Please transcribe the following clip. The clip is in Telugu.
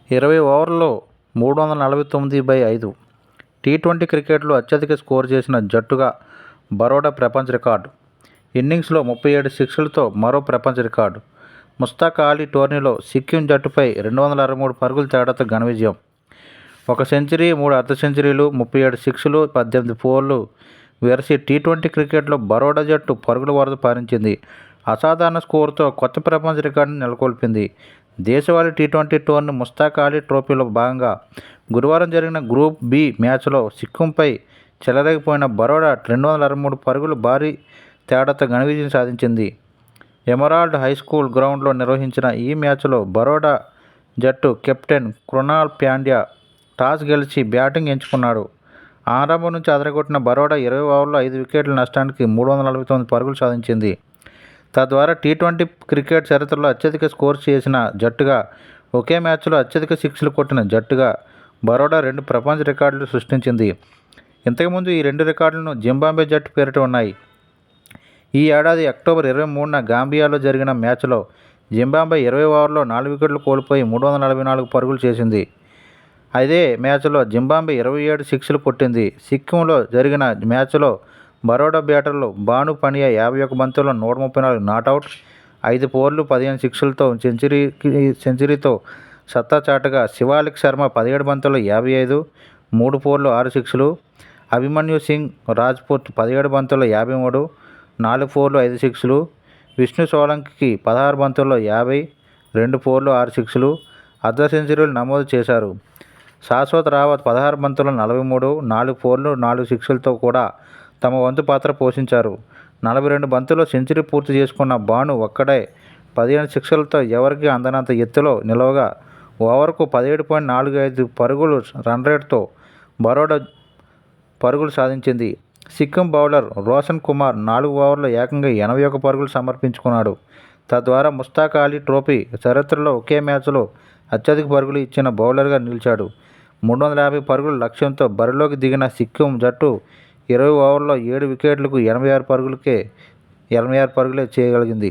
20 ఓవర్లలో 349/5 టీ20 క్రికెట్లో అత్యధిక స్కోరు చేసిన జట్టుగా బరోడా ప్రపంచ రికార్డు. ఇన్నింగ్స్లో 37 సిక్స్లతో మరో ప్రపంచ రికార్డు. ముస్తాక్ అలీ టోర్నీలో సిక్కిం జట్టుపై 263 పరుగుల తేడాతో ఘన విజయం. 1 సెంచరీ, 3 అర్ధ సెంచరీలు, 37 సిక్స్లు, 18 ఫోర్లు విరసి టీ20 క్రికెట్లో బరోడా జట్టు పరుగుల వరద పారించింది. అసాధారణ స్కోరుతో కొత్త ప్రపంచ రికార్డును నెలకొల్పింది. దేశవాళీ టీ20 టోర్నీ ముస్తాక్ అలీ ట్రోఫీలో భాగంగా గురువారం జరిగిన గ్రూప్ బి మ్యాచ్లో సిక్కింపై చెలరేగిపోయిన బరోడా 263 పరుగుల భారీ తేడాతో ఘన విజయం సాధించింది. ఎమరాల్డ్ హైస్కూల్ గ్రౌండ్లో నిర్వహించిన ఈ మ్యాచ్లో బరోడా జట్టు కెప్టెన్ కృణాల్ పాండ్యా టాస్ గెలిచి బ్యాటింగ్ ఎంచుకున్నాడు. ఆరంభం నుంచి అదరగొట్టిన బరోడా 20 ఓవర్లలో 5 వికెట్ల నష్టానికి 349 పరుగులు సాధించింది. తద్వారా టీ20 క్రికెట్ చరిత్రలో అత్యధిక స్కోర్ చేసిన జట్టుగా, ఒకే మ్యాచ్లో అత్యధిక సిక్స్లు కొట్టిన జట్టుగా బరోడా 2 ప్రపంచ రికార్డులు సృష్టించింది. ఇంతకుముందు ఈ 2 రికార్డులను జింబాబ్వే జట్టు పేరిట ఉన్నాయి. ఈ ఏడాది అక్టోబర్ 23న గాంబియాలో జరిగిన మ్యాచ్లో జింబాబ్వే 20 ఓవర్లలో 4 వికెట్లు కోల్పోయి 344 పరుగులు చేసింది. అదే మ్యాచ్లో జింబాబ్వే 27 సిక్స్లు కొట్టింది. సిక్కింలో జరిగిన మ్యాచ్లో బరోడా బ్యాటర్లు భాను పనియా 51 బంతుల్లో 134 నాటౌట్, 5 ఫోర్లు, 15 సిక్స్లతో సెంచరీతో సత్తా చాటగా శివాలిక్ శర్మ 17 బంతుల్లో 55, 3 ఫోర్లు, 6 సిక్స్లు, అభిమన్యు సింగ్ రాజ్పుత్ 17 బంతుల్లో 53, 4 ఫోర్లు, 5 సిక్స్లు, విష్ణు సోలంకి 16 బంతుల్లో 50, 2 ఫోర్లు, 6 సిక్స్లు, అర్ధ సెంచరీలు నమోదు చేశారు. శాశ్వత్ రావత్ 16 బంతుల్లో 43, 4 ఫోర్లు, 4 సిక్స్లతో కూడా తమ వంతు పాత్ర పోషించారు. 42 బంతుల్లో సెంచరీ పూర్తి చేసుకున్న భాను ఒక్కడే 15 సిక్స్లతో ఎవరికీ అందనంత ఎత్తులో నిలవగా ఓవర్కు 17.45 పరుగులు రన్రేట్తో బరోడా పరుగులు సాధించింది. సిక్కిం బౌలర్ రోషన్ కుమార్ 4 ఓవర్లలో ఏకంగా 81 పరుగులు సమర్పించుకున్నాడు. తద్వారా ముస్తాక్ అలీ ట్రోఫీ చరిత్రలో ఒకే మ్యాచ్లో అత్యధిక పరుగులు ఇచ్చిన బౌలర్గా నిలిచాడు. 350 పరుగుల లక్ష్యంతో బరిలోకి దిగిన సిక్కిం జట్టు 20 ఓవర్లలో 7 వికెట్లకు 86 పరుగులే చేయగలిగింది.